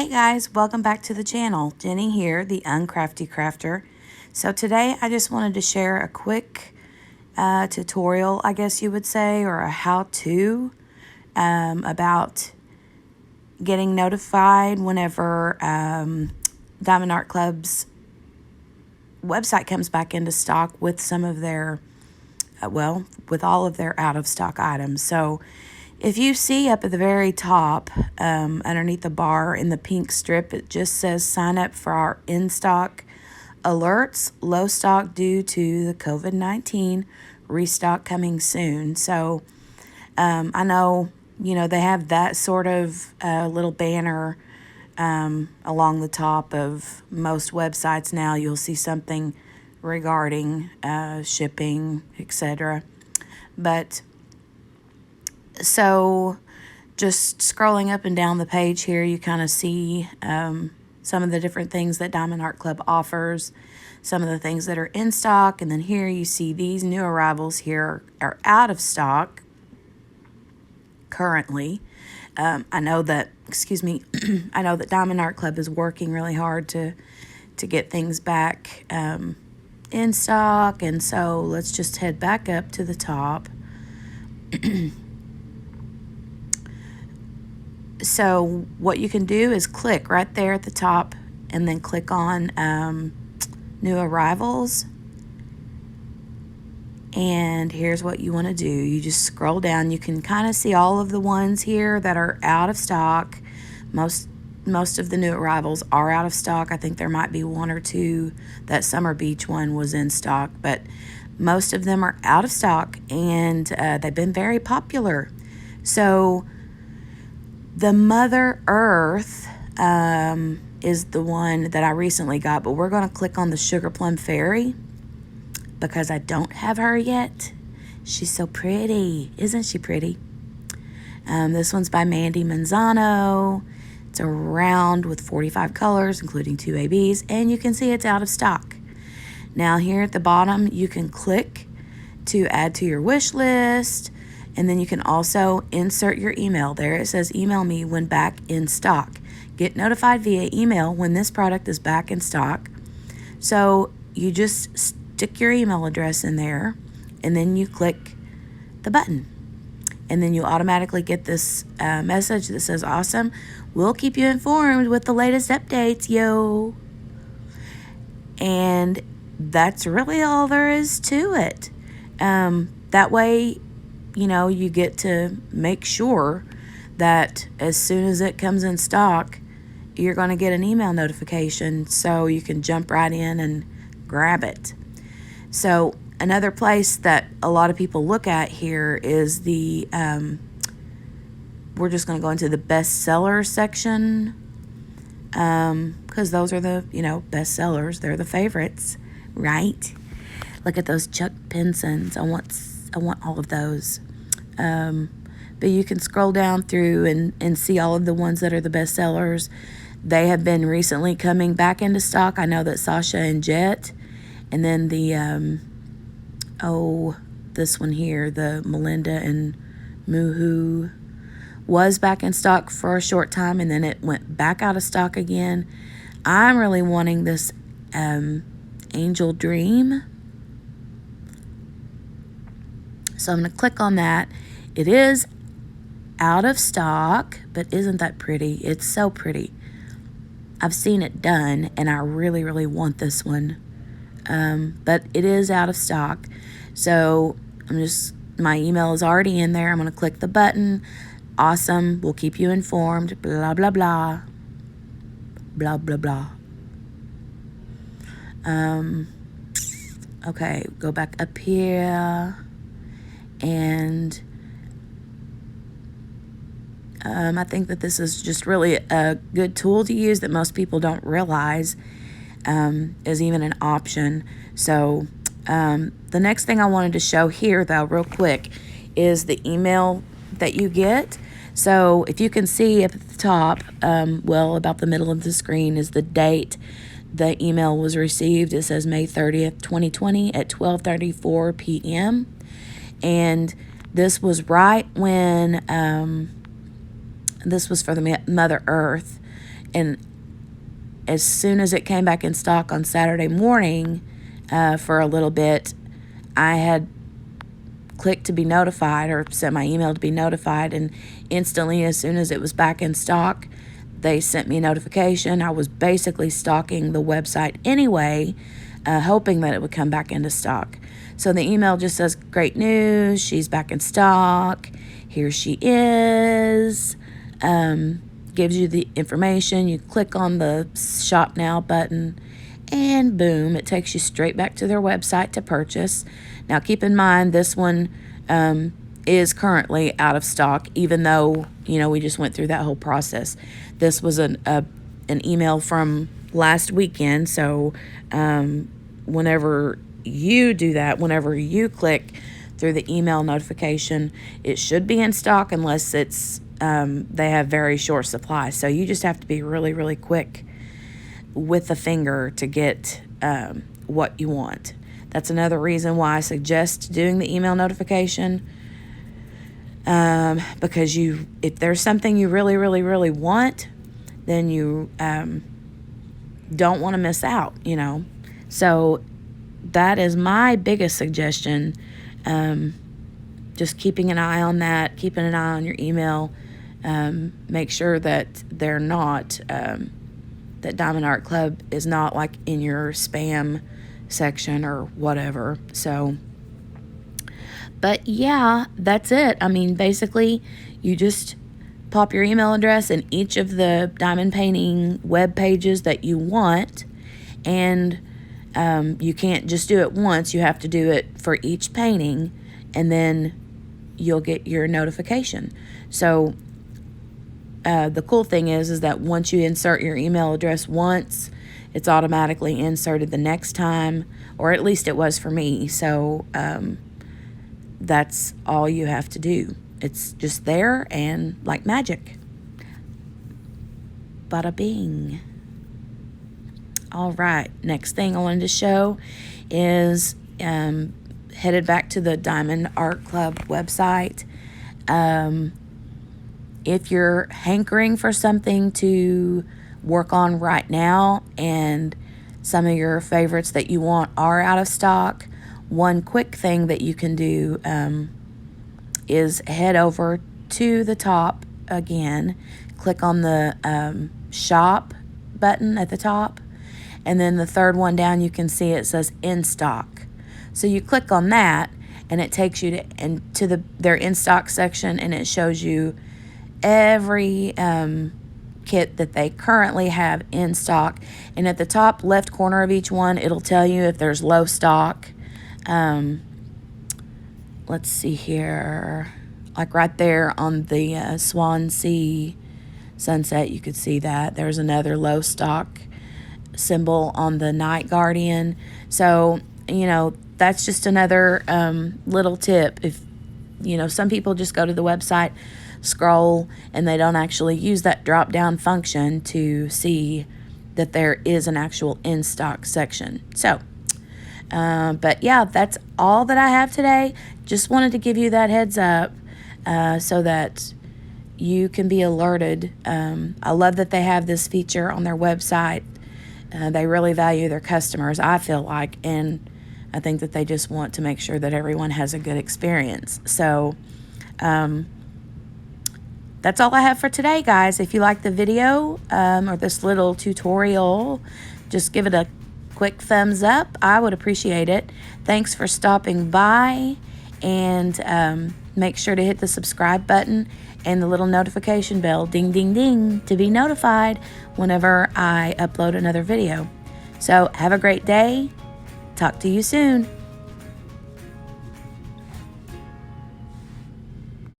Hey guys, welcome back to the channel. Jenny here, the Uncrafty Crafter. So today I just wanted to share a quick tutorial, I guess you would say, or a how-to about getting notified whenever Diamond Art Club's website comes back into stock with some of their, with all of their out-of-stock items. So if you see up at the very top, underneath the bar in the pink strip, it just says sign up for our in-stock alerts, low stock due to the COVID-19, restock coming soon. So I know, they have that sort of little banner along the top of most websites now. You'll see something regarding shipping, etc. But so just scrolling up and down the page here, you kind of see some of the different things that Diamond Art Club offers, some of the things that are in stock, and then here you see these new arrivals here are out of stock currently. I know that, I know that Diamond Art Club is working really hard to get things back in stock, and so let's just head back up to the top. So what you can do is click right there at the top and then click on new arrivals. And here's what you want to do. You just scroll down. You can kind of see all of the ones here that are out of stock. Most of the new arrivals are out of stock. I think there might be one or two. That Summer Beach one was in stock, but most of them are out of stock, and they've been very popular. So the Mother Earth is the one that I recently got, but we're going to click on the Sugar Plum Fairy because I don't have her yet. She's so pretty. Isn't she pretty? This one's by Mandy Manzano. It's a round with 45 colors, including 2 ABs, and you can see it's out of stock. Now here at the bottom, you can click to add to your wish list. And then you can also insert your email. There it says email me when back in stock. Get notified via email when this product is back in stock. So you just stick your email address in there and then you click the button. And then you automatically get this message that says, awesome, we'll keep you informed with the latest updates, yo. And that's really all there is to it. That way, you get to make sure that as soon as it comes in stock, you're going to get an email notification so you can jump right in and grab it. So another place that a lot of people look at here is the, we're just going to go into the bestseller section because those are the, best sellers. They're the favorites, right? Look at those Chuck Pensons. I want all of those. But you can scroll down through and see all of the ones that are the best sellers. They have been recently coming back into stock. I know that Sasha and Jet, and then the, this one here, the Melinda and Moohoo, was back in stock for a short time, and then it went back out of stock again. I'm really wanting this Angel Dream. So I'm going to click on that. It is out of stock, but isn't that pretty? It's so pretty. I've seen it done, and I really, really want this one. But it is out of stock. So my email is already in there. I'm going to click the button. Awesome. We'll keep you informed. Blah, blah, blah. Blah, blah, blah. Okay, go back up here. And I think that this is just really a good tool to use that most people don't realize is even an option. So the next thing I wanted to show here, though, real quick, is the email that you get. So if you can see up at the top, about the middle of the screen is the date the email was received. It says May 30th, 2020 at 12:34 p.m. And this was right when, this was for the Mother Earth, And as soon as it came back in stock on Saturday morning, for a little bit, I had clicked to be notified or sent my email to be notified, and instantly, as soon as it was back in stock, they sent me a notification. I was basically stalking the website anyway, hoping that it would come back into stock. So the email just says, great news, she's back in stock, here she is, gives you the information. You click on the shop now button, and boom, it takes you straight back to their website to purchase. Now keep in mind, this one is currently out of stock, even though, we just went through that whole process. This was an email from last weekend, so whenever you do that, whenever you click through the email notification, it should be in stock unless it's they have very short supply. So you just have to be really, really quick with the finger to get what you want. That's another reason why I suggest doing the email notification, because if there's something you really, really, really want, then you don't want to miss out, So that is my biggest suggestion. Just keeping an eye on that, keeping an eye on your email. Make sure that they're not, that Diamond Art Club is not like in your spam section or whatever. So, but yeah, that's it. I mean, basically, you just pop your email address in each of the diamond painting web pages that you want, and you can't just do it once. You have to do it for each painting, and then you'll get your notification. So the cool thing is that once you insert your email address once, it's automatically inserted the next time, or at least it was for me. So that's all you have to do. It's just there, and like magic. Bada bing. All right, next thing I wanted to show is headed back to the Diamond Art Club website. If you're hankering for something to work on right now and some of your favorites that you want are out of stock, one quick thing that you can do is head over to the top again, click on the shop button at the top, and then the third one down, you can see it says in stock. So you click on that, and it takes you to their in stock section, and it shows you every kit that they currently have in stock. And at the top left corner of each one, it'll tell you if there's low stock. Let's see here, like right there on the Swansea sunset, you could see that there's another low stock symbol on the Night Guardian. So that's just another little tip. If some people just go to the website, scroll, and they don't actually use that drop down function to see that there is an actual in stock section. So but yeah, that's all that I have today. Just wanted to give you that heads up so that you can be alerted. I love that they have this feature on their website. They really value their customers, I feel like, and I think that they just want to make sure that everyone has a good experience. So that's all I have for today, guys. If you like the video or this little tutorial, just give it a quick thumbs up. I would appreciate it. Thanks for stopping by, and make sure to hit the subscribe button and the little notification bell, ding, ding, ding, to be notified whenever I upload another video. So have a great day. Talk to you soon.